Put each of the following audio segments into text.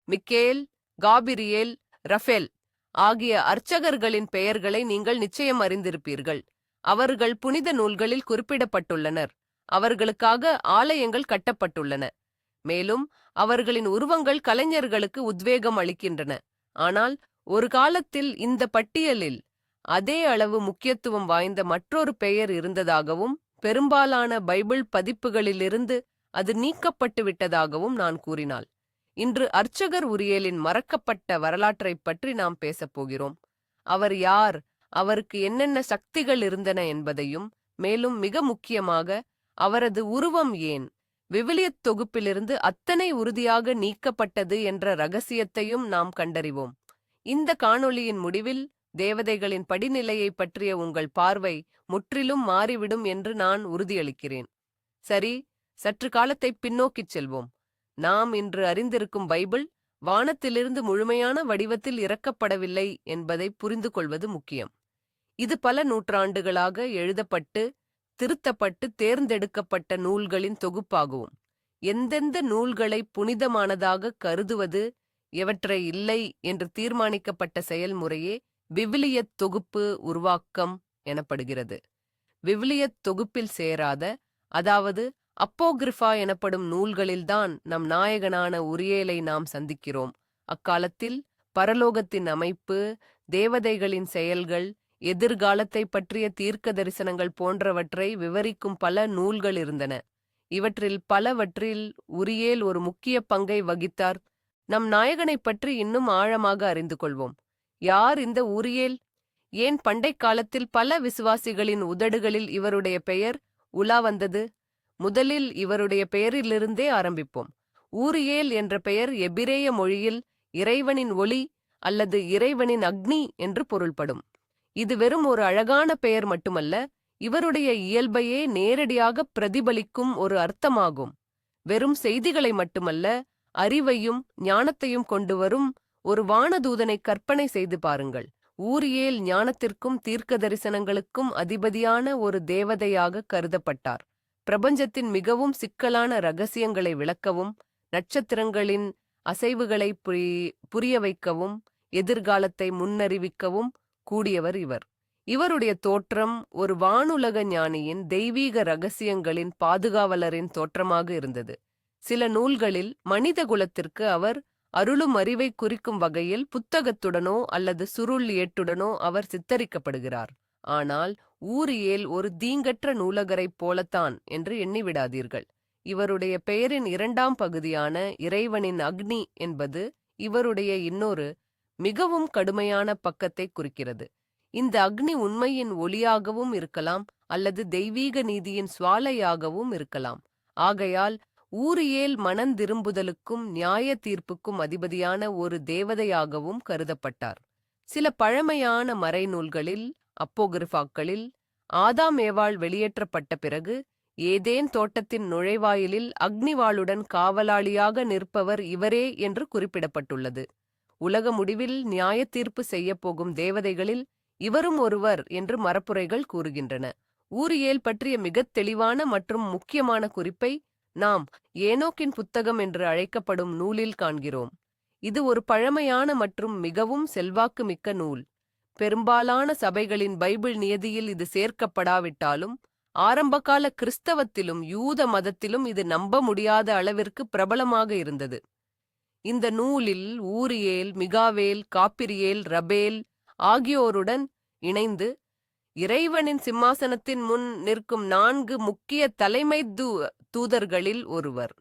Michael, Gabriel, Rafale ஆகிய அர்ச்சகர்களின் பெயர்களை நீங்கள் நிச்சயம் அறிந்திருப்பீர்கள். அவர்கள் புனித நூல்களில் குறிப்பிடப்பட்டுள்ளனர். அவர்களுக்காக ஆலயங்கள் கட்டப்பட்டுள்ளன. மேலும் அவர்களின் உருவங்கள் கலைஞர்களுக்கு உத்வேகம் அளிக்கின்றன. ஆனால் ஒரு காலத்தில் இந்த பட்டியலில் அதே அளவு முக்கியத்துவம் வாய்ந்த மற்றொரு பெயர் இருந்ததாகவும் பெரும்பாலான பைபிள் பதிப்புகளிலிருந்து அது நீக்கப்பட்டு விட்டதாகவும் நான் கூறினாள். இன்று அர்ச்சகர் உரியேலின் மறக்கப்பட்ட வரலாற்றைப் பற்றி நாம் பேசப்போகிறோம். அவர் யார், அவருக்கு என்னென்ன சக்திகள் இருந்தன என்பதையும், மேலும் மிக முக்கியமாக அவரது உருவம் ஏன் விவிலியத் தொகுப்பிலிருந்து அத்தனை உறுதியாக நீக்கப்பட்டது என்ற ரகசியத்தையும் நாம் கண்டறிவோம். இந்த காணொளியின் முடிவில் தேவதைகளின் படிநிலையை பற்றிய உங்கள் பார்வை முற்றிலும் மாறிவிடும் என்று நான் உறுதியளிக்கிறேன். சரி, சற்று காலத்தை பின்னோக்கிச் செல்வோம். நாம் இன்று அறிந்திருக்கும் பைபிள் வானத்திலிருந்து முழுமையான வடிவத்தில் இறக்கப்படவில்லை என்பதை புரிந்து கொள்வது முக்கியம். இது பல நூற்றாண்டுகளாக எழுதப்பட்டு திருத்தப்பட்டு தேர்ந்தெடுக்கப்பட்ட நூல்களின் தொகுப்பாகும். எந்தெந்த நூல்களை புனிதமானதாக கருதுவது, எவற்றை இல்லை என்று தீர்மானிக்கப்பட்ட செயல்முறையே விவிலியத் தொகுப்பு உருவாக்கம் எனப்படுகிறது. விவிலியத் தொகுப்பில் சேராத, அதாவது அப்போகிரிஃபா எனப்படும் நூல்களில்தான் நம் நாயகனான உரியேலை நாம் சந்திக்கிறோம். அக்காலத்தில் பரலோகத்தின் அமைப்பு, தேவதைகளின் செயல்கள், எதிர்காலத்தை பற்றிய தீர்க்க தரிசனங்கள் போன்றவற்றை விவரிக்கும் பல நூல்கள் இருந்தன. இவற்றில் பலவற்றில் உரியேல் ஒரு முக்கிய பங்கை வகித்தார். நம் நாயகனைப் பற்றி இன்னும் ஆழமாக அறிந்து கொள்வோம். யார் இந்த உரியேல்? ஏன் பண்டை காலத்தில் பல விசுவாசிகளின் உதடுகளில் இவருடைய பெயர் உலா வந்தது? முதலில் இவருடைய பெயரிலிருந்தே ஆரம்பிப்போம். ஊரியேல் என்ற பெயர் எபிரேய மொழியில் இறைவனின் ஒளி அல்லது இறைவனின் அக்னி என்று பொருள்படும். இது வெறும் ஒரு அழகான பெயர் மட்டுமல்ல, இவருடைய இயல்பையே நேரடியாக பிரதிபலிக்கும் ஒரு அர்த்தமாகும். வெறும் செய்திகளை மட்டுமல்ல, அறிவையும் ஞானத்தையும் கொண்டு வரும் ஒரு வானதூதனை கற்பனை செய்து பாருங்கள். ஊரியேல் ஞானத்திற்கும் தீர்க்க தரிசனங்களுக்கும் அதிபதியான ஒரு தேவதையாக கருதப்பட்டார். பிரபஞ்சத்தின் மிகவும் சிக்கலான இரகசியங்களை விளக்கவும், நட்சத்திரங்களின் அசைவுகளை புரிய வைக்கவும், எதிர்காலத்தை முன்னறிவிக்கவும் கூடியவர் இவர். இவருடைய தோற்றம் ஒரு வானுலக ஞானியின் தெய்வீக இரகசியங்களின் பாதுகாவலரின் தோற்றமாக இருந்தது. சில நூல்களில் மனித குலத்திற்கு அவர் அருளும் அறிவை குறிக்கும் வகையில் புத்தகத்துடனோ அல்லது சுருள் ஏட்டுடனோ அவர் சித்தரிக்கப்படுகிறார். ஆனால் ஊரியேல் ஒரு தீங்கற்ற நூலகரைப் போலத்தான் என்று எண்ணிவிடாதீர்கள். இவருடைய பெயரின் இரண்டாம் பகுதியான இறைவனின் அக்னி என்பது இவருடைய இன்னொரு மிகவும் கடுமையான பக்கத்தை குறிக்கிறது. இந்த அக்னி உண்மையின் ஒளியாகவும் இருக்கலாம் அல்லது தெய்வீக நீதியின் சுவாலையாகவும் இருக்கலாம். ஆகையால் ஊரியேல் மனந்திரும்புதலுக்கும் நியாய தீர்ப்புக்கும் அதிபதியான ஒரு தேவதையாகவும் கருதப்பட்டார். சில பழமையான மறைநூல்களில், அப்போகிரிஃபாக்களில், ஆதாம் ஏவாள் வெளியேற்றப்பட்ட பிறகு ஏதேன் தோட்டத்தின் நுழைவாயிலில் அக்னிவாளுடன் காவலாளியாக நிற்பவர் இவரே என்று குறிப்பிடப்பட்டுள்ளது. உலக முடிவில் நியாய தீர்ப்பு செய்யப்போகும் தேவதைகளில் இவரும் ஒருவர் என்று மரப்புரைகள் கூறுகின்றன. ஊரியேல் பற்றிய மிகத் தெளிவான மற்றும் முக்கியமான குறிப்பை நாம் ஏனோக்கின் புத்தகம் என்று அழைக்கப்படும் நூலில் காண்கிறோம். இது ஒரு பழமையான மற்றும் மிகவும் செல்வாக்கு மிக்க நூல். பெரும்பாலான சபைகளின் பைபிள் நியதியில் இது சேர்க்கப்படாவிட்டாலும் ஆரம்பகால கிறிஸ்தவத்திலும் யூத மதத்திலும் இது நம்ப முடியாத அளவிற்கு பிரபலமாக இருந்தது. இந்த நூலில் ஊரியேல், மிகாவேல், காபிரியேல், ரபேல் ஆகியோருடன் இணைந்து இறைவனின் சிம்மாசனத்தின் முன் நிற்கும் 4 முக்கிய தலைமை தூதர்களில் ஒருவர்.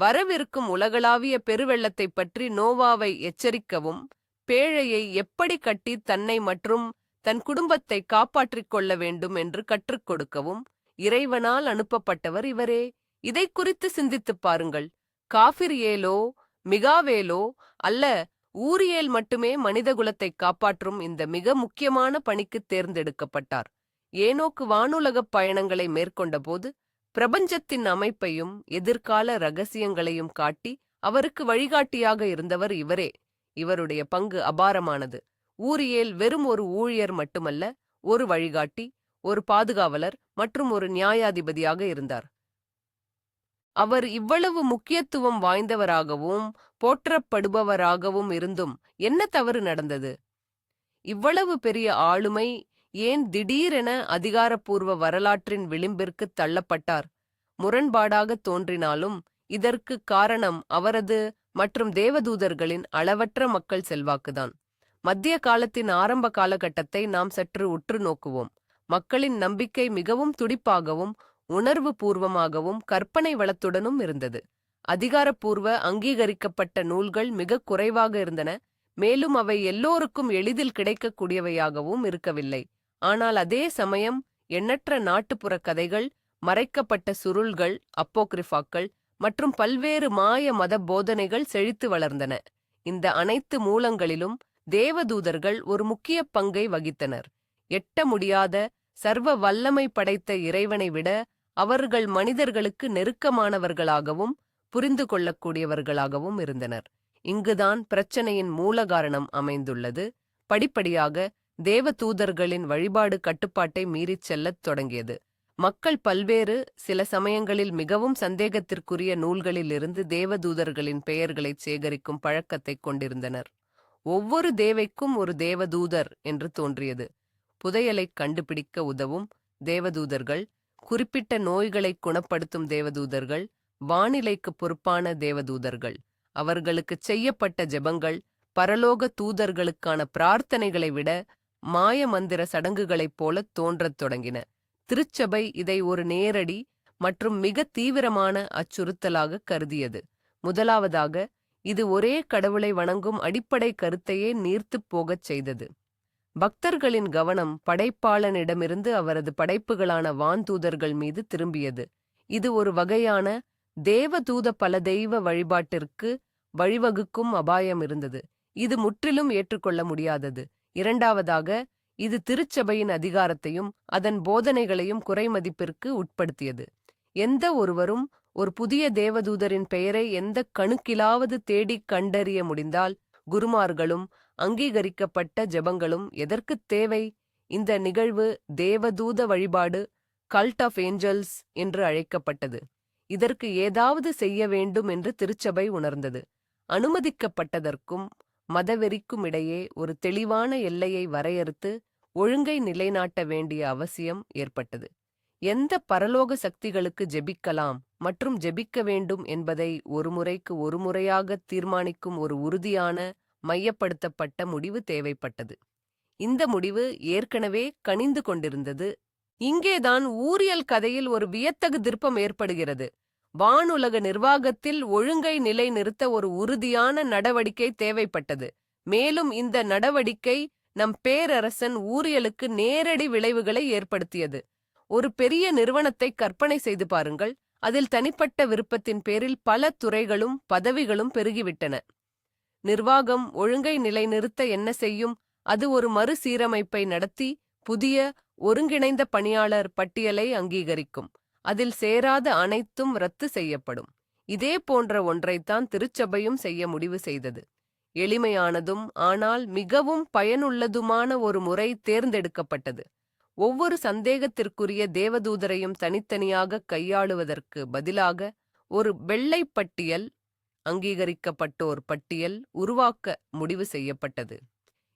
வரவிருக்கும் உலகளாவிய பெருவெள்ளத்தைப் பற்றி நோவாவை எச்சரிக்கவும், பேழையை எப்படி கட்டி தன்னை மற்றும் தன் குடும்பத்தை காப்பாற்றிக் கொள்ள வேண்டும் என்று கற்றுக் கொடுக்கவும் இறைவனால் அனுப்பப்பட்டவர் இவரே. இதை குறித்து சிந்தித்துப் பாருங்கள். காபிரியேலோ மிகாவேலோ அல்ல, ஊரியேல் மட்டுமே மனிதகுலத்தை காப்பாற்றும் இந்த மிக முக்கியமான பணிக்கு தேர்ந்தெடுக்கப்பட்டார். ஏனோக்கு வானுலகப் பயணங்களை மேற்கொண்டபோது பிரபஞ்சத்தின் அமைப்பையும் எதிர்கால இரகசியங்களையும் காட்டி அவருக்கு வழிகாட்டியாக இருந்தவர் இவரே. இவருடைய பங்கு அபாரமானது. ஊரியேல் வெறும் ஒரு ஊழியர் மட்டுமல்ல, ஒரு வழிகாட்டி, ஒரு பாதுகாவலர் மற்றும் ஒரு நியாயாதிபதியாக இருந்தார். அவர் இவ்வளவு முக்கியத்துவம் வாய்ந்தவராகவும் போற்றப்படுபவராகவும் இருந்தும் என்ன தவறு நடந்தது? இவ்வளவு பெரிய ஆளுமை ஏன் திடீரென அதிகாரப்பூர்வ வரலாற்றின் விளிம்பிற்குத் தள்ளப்பட்டார்? முரண்பாடாக தோன்றினாலும் இதற்குக் காரணம் அவரது மற்றும் தேவதூதர்களின் அளவற்ற மக்கள் செல்வாக்குதான். மத்திய காலத்தின் ஆரம்ப காலகட்டத்தை நாம் சற்று உற்று நோக்குவோம். மக்களின் நம்பிக்கை மிகவும் துடிப்பாகவும் உணர்வு பூர்வமாகவும் கற்பனை வளத்துடனும் இருந்தது. அதிகாரப்பூர்வ அங்கீகரிக்கப்பட்ட நூல்கள் மிக குறைவாக இருந்தன, மேலும் அவை எல்லோருக்கும் எளிதில் கிடைக்கக்கூடியவையாகவும் இருக்கவில்லை. ஆனால் அதே சமயம் எண்ணற்ற நாட்டுப்புற கதைகள், மறைக்கப்பட்ட சுருள்கள், அப்போக்ரிஃபாக்கள் மற்றும் பல்வேறு மாய மத போதனைகள் செழித்து வளர்ந்தன. இந்த அனைத்து மூலங்களிலும் தேவதூதர்கள் ஒரு முக்கிய பங்கை வகித்தனர். எட்ட முடியாத சர்வ வல்லமை படைத்த இறைவனை விட அவர்கள் மனிதர்களுக்கு நெருக்கமானவர்களாகவும் புரிந்து கொள்ளக்கூடியவர்களாகவும் இருந்தனர். இங்குதான் பிரச்சனையின் மூல காரணம் அமைந்துள்ளது. படிப்படியாக தேவதூதர்களின் வழிபாடு கட்டுப்பாட்டை மீறிச் செல்லத் தொடங்கியது. மக்கள் பல்வேறு, சில சமயங்களில் மிகவும் சந்தேகத்திற்குரிய நூல்களிலிருந்து தேவதூதர்களின் பெயர்களைச் சேகரிக்கும் பழக்கத்தைக் கொண்டிருந்தனர். ஒவ்வொரு தேவைக்கும் ஒரு தேவதூதர் என்று தோன்றியது. புதையலைக் கண்டுபிடிக்க உதவும் தேவதூதர்கள், குறிப்பிட்ட நோய்களை குணப்படுத்தும் தேவதூதர்கள், வானிலைக்கு பொறுப்பான தேவதூதர்கள். அவர்களுக்குச் செய்யப்பட்ட ஜெபங்கள் பரலோக தூதர்களுக்கான பிரார்த்தனைகளை விட மாய மந்திர சடங்குகளைப் போல தோன்றத் தொடங்கின. திருச்சபை இதை ஒரு நேரடி மற்றும் மிக தீவிரமான அச்சுறுத்தலாக கருதியது. முதலாவதாக, இது ஒரே கடவுளை வணங்கும் அடிப்படை கருத்தையே நீர்த்துப் போகச் செய்தது. பக்தர்களின் கவனம் படைப்பாளனிடமிருந்து அவரது படைப்புகளான வான்தூதர்கள் மீது திரும்பியது. இது ஒரு வகையான தேவதூத பல தெய்வ வழிபாட்டிற்கு வழிவகுக்கும் அபாயம் இருந்தது. இது முற்றிலும் ஏற்றுக்கொள்ள முடியாதது. இரண்டாவதாக, இது திருச்சபையின் அதிகாரத்தையும் அதன் போதனைகளையும் குறைமதிப்பிற்கு உட்படுத்தியது. எந்த ஒருவரும் ஒரு புதிய தேவதூதரின் பெயரை எந்த கணுக்கிலாவது தேடிக் கண்டறிய முடிந்தால், குருமார்களும் அங்கீகரிக்கப்பட்ட ஜெபங்களும் எதற்குத் தேவை? இந்த நிகழ்வு தேவதூத வழிபாடு, கல்ட் ஆஃப் ஏஞ்சல்ஸ் என்று அழைக்கப்பட்டது. இதற்கு ஏதாவது செய்ய வேண்டும் என்று திருச்சபை உணர்ந்தது. அனுமதிக்கப்பட்டதற்கும் மதவெறிக்கும் இடையே ஒரு தெளிவான எல்லையை வரையறுத்து ஒழுங்கை நிலைநாட்ட வேண்டிய அவசியம் ஏற்பட்டது. எந்த பரலோக சக்திகளுக்கு ஜெபிக்கலாம் மற்றும் ஜெபிக்க வேண்டும் என்பதை ஒரு முறைக்கு ஒரு முறையாக தீர்மானிக்கும் ஒரு உறுதியான, மையப்படுத்தப்பட்ட முடிவு தேவைப்பட்டது. இந்த முடிவு ஏற்கனவே கனிந்து கொண்டிருந்தது. இங்கேதான் ஊரியல் கதையில் ஒரு வியத்தகு திருப்பம் ஏற்படுகிறது. வானுலக நிர்வாகத்தில் ஒழுங்கை நிலைநிறுத்த ஒரு உறுதியான நடவடிக்கை தேவைப்பட்டது. மேலும் இந்த நடவடிக்கை நம் பேரரசன் ஊரியலுக்கு நேரடி விளைவுகளை ஏற்படுத்தியது. ஒரு பெரிய நிறுவனத்தை கற்பனை செய்து பாருங்கள். அதில் தனிப்பட்ட விருப்பத்தின் பேரில் பல துறைகளும் பதவிகளும் பெருகிவிட்டன. நிர்வாகம் ஒழுங்கை நிலைநிறுத்த என்ன செய்யும்? அது ஒரு மறுசீரமைப்பை நடத்தி புதிய ஒருங்கிணைந்த பணியாளர் பட்டியலை அங்கீகரிக்கும். அதில் சேராத அனைத்தும் ரத்து செய்யப்படும். இதே போன்ற ஒன்றைத்தான் திருச்சபையும் செய்ய முடிவு செய்தது. எளிமையானதும் ஆனால் மிகவும் பயனுள்ளதுமான ஒரு முறை தேர்ந்தெடுக்கப்பட்டது. ஒவ்வொரு சந்தேகத்திற்குரிய தேவதூதரையும் தனித்தனியாக கையாளுவதற்கு பதிலாக ஒரு வெள்ளை பட்டியல், அங்கீகரிக்கப்பட்டோர் பட்டியல் உருவாக்க முடிவு செய்யப்பட்டது.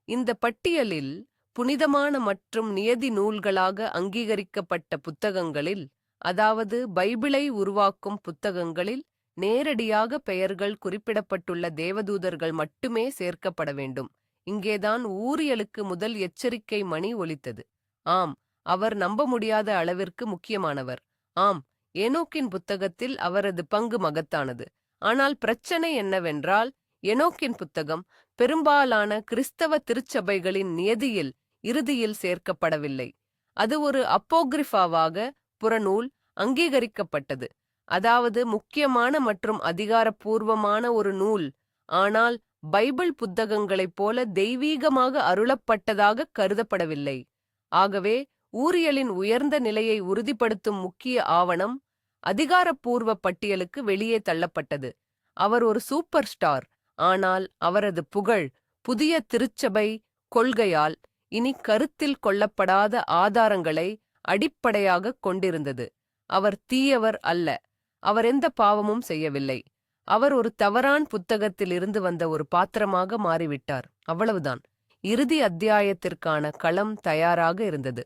இந்த பட்டியலில் புனிதமான மற்றும் நியதி நூல்களாக அங்கீகரிக்கப்பட்ட புத்தகங்களில், அதாவது பைபிளை உருவாக்கும் புத்தகங்களில் நேரடியாக பெயர்கள் குறிப்பிடப்பட்டுள்ள தேவதூதர்கள் மட்டுமே சேர்க்கப்பட வேண்டும். இங்கேதான் ஊரியலுக்கு முதல் எச்சரிக்கை மணி ஒலித்தது. ஆம், அவர் நம்ப முடியாத அளவிற்கு முக்கியமானவர். ஆம், ஏனோக்கின் புத்தகத்தில் அவரது பங்கு மகத்தானது. ஆனால் பிரச்சனை என்னவென்றால், ஏனோக்கின் புத்தகம் பெரும்பாலான கிறிஸ்தவ திருச்சபைகளின் நியதியில் இறுதியில் சேர்க்கப்படவில்லை. அது ஒரு அப்போக்ரிஃபாவாக புறநூல் அங்கீகரிக்கப்பட்டது, அதாவது முக்கியமான மற்றும் அதிகாரப்பூர்வமான ஒரு நூல், ஆனால் பைபிள் புத்தகங்களைப் போல தெய்வீகமாக அருளப்பட்டதாக கருதப்படவில்லை. ஆகவே ஊரியலின் உயர்ந்த நிலையை உறுதிப்படுத்தும் முக்கிய ஆவணம் அதிகாரப்பூர்வ பட்டியலுக்கு வெளியே தள்ளப்பட்டது. அவர் ஒரு சூப்பர் ஸ்டார், ஆனால் அவரது புகழ் புதிய திருச்சபை கொள்கையால் இனி கருத்தில் கொள்ளப்படாத ஆதாரங்களை அடிப்படையாகக் கொண்டிருந்தது. அவர் தீயவர் அல்ல, அவர் எந்த பாவமும் செய்யவில்லை. அவர் ஒரு தவறான புத்தகத்தில் இருந்து வந்த ஒரு பாத்திரமாக மாறிவிட்டார். அவ்வளவுதான். இறுதி அத்தியாயத்திற்கான களம் தயாராக இருந்தது.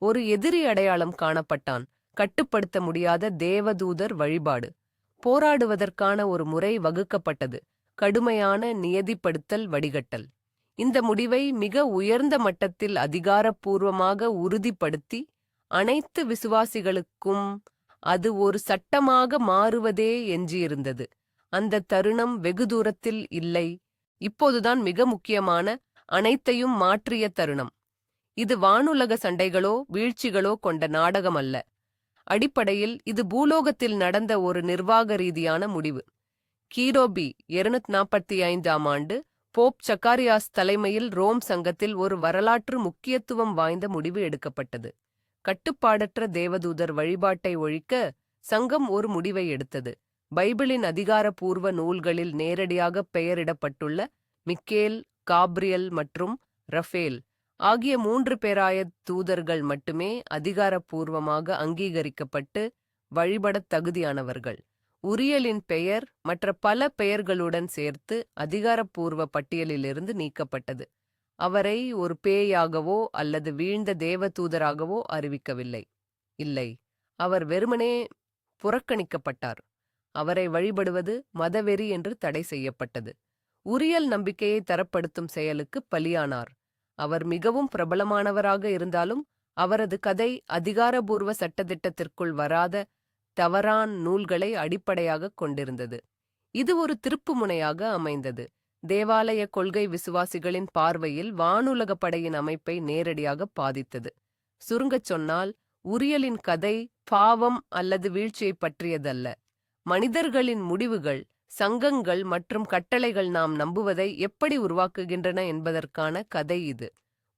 ஒரு எதிரி அடையாளம் காணப்பட்டான். கட்டுப்படுத்த முடியாத தேவதூதர் வழிபாடு. போராடுவதற்கான ஒரு முறை வகுக்கப்பட்டது. கடுமையான நியதிப்படுத்தல் வடிகட்டல். இந்த முடிவை மிக உயர்ந்த மட்டத்தில் அதிகாரப்பூர்வமாக உறுதிப்படுத்தி அனைத்து விசுவாசிகளுக்கும் அது ஒரு சட்டமாக மாறுவதே எஞ்சியிருந்தது. அந்த தருணம் வெகு தூரத்தில் இல்லை. இப்போதுதான் மிக முக்கியமான, அனைத்தையும் மாற்றிய தருணம். இது வானுலக சண்டைகளோ வீழ்ச்சிகளோ கொண்ட நாடகம் அல்ல. அடிப்படையில் இது பூலோகத்தில் நடந்த ஒரு நிர்வாக ரீதியான முடிவு. கிபி 245 ஆண்டு போப் சக்காரியாஸ் தலைமையில் ரோம் சங்கத்தில் ஒரு வரலாற்று முக்கியத்துவம் வாய்ந்த முடிவு எடுக்கப்பட்டது. கட்டுப்பாடற்ற தேவதூதர் வழிபாட்டை ஒழிக்க சங்கம் ஒரு முடிவை எடுத்தது. பைபிளின் அதிகாரப்பூர்வ நூல்களில் நேரடியாக பெயரிடப்பட்டுள்ள மிக்கேல், காப்ரியல் மற்றும் ரஃபேல் ஆகிய 3 பேராய தூதர்கள் மட்டுமே அதிகாரப்பூர்வமாக அங்கீகரிக்கப்பட்டு வழிபடத் தகுதியானவர்கள். உரியலின் பெயர் மற்ற பல பெயர்களுடன் சேர்த்து அதிகாரப்பூர்வ பட்டியலிலிருந்து நீக்கப்பட்டது. அவரை ஒரு பேயாகவோ அல்லது வீழ்ந்த தேவதூதராகவோ அறிவிக்கவில்லை. இல்லை, அவர் வெறுமனே புறக்கணிக்கப்பட்டார். அவரை வழிபடுவது மதவெறி என்று தடை செய்யப்பட்டது. உரியல் நம்பிக்கையை தரப்படுத்தும் செயலுக்கு பலியானார். அவர் மிகவும் பிரபலமானவராக இருந்தாலும் அவரது கதை அதிகாரபூர்வ சட்டத்திட்டத்திற்குள் வராத தவறான நூல்களை அடிப்படையாகக் கொண்டிருந்தது. இது ஒரு திருப்புமுனையாக அமைந்தது. தேவாலய கொள்கை விசுவாசிகளின் பார்வையில் வானுலக படையின் அமைப்பை நேரடியாக பாதித்தது. சுருங்கச் சொன்னால், உரியலின் கதை பாவம் அல்லது வீழ்ச்சியை பற்றியதல்ல. மனிதர்களின் முடிவுகள், சங்கங்கள் மற்றும் கட்டளைகள் நாம் நம்புவதை எப்படி உருவாக்குகின்றன என்பதற்கான கதை இது.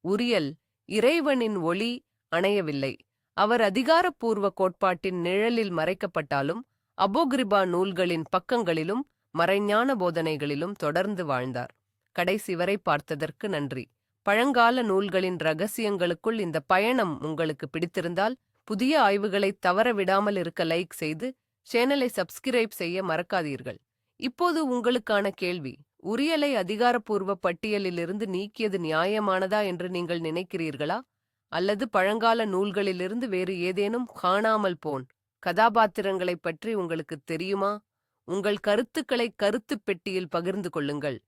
உரியல் இறைவனின் ஒளி அணையவில்லை. அவர் அதிகாரப்பூர்வ கோட்பாட்டின் நிழலில் மறைக்கப்பட்டாலும் அபோகிரிபா நூல்களின் பக்கங்களிலும் மறைஞான போதனைகளிலும் தொடர்ந்து வாழ்ந்தார். கடைசி வரை பார்த்ததற்கு நன்றி. பழங்கால நூல்களின் ரகசியங்களுக்குள் இந்த பயணம் உங்களுக்கு பிடித்திருந்தால், புதிய ஆய்வுகளை தவற விடாமல் இருக்க லைக் செய்து சேனலை சப்ஸ்கிரைப் செய்ய மறக்காதீர்கள். இப்போது உங்களுக்கான கேள்வி: உரியலை அதிகாரப்பூர்வ பட்டியலிலிருந்து நீக்கியது நியாயமானதா என்று நீங்கள் நினைக்கிறீர்களா? அல்லது பழங்கால நூல்களிலிருந்து வேறு ஏதேனும் காணாமல் போன் கதாபாத்திரங்களைப் பற்றி உங்களுக்கு தெரியுமா? உங்கள் கருத்துக்களை கருத்துப் பெட்டியில் பகிர்ந்து கொள்ளுங்கள்.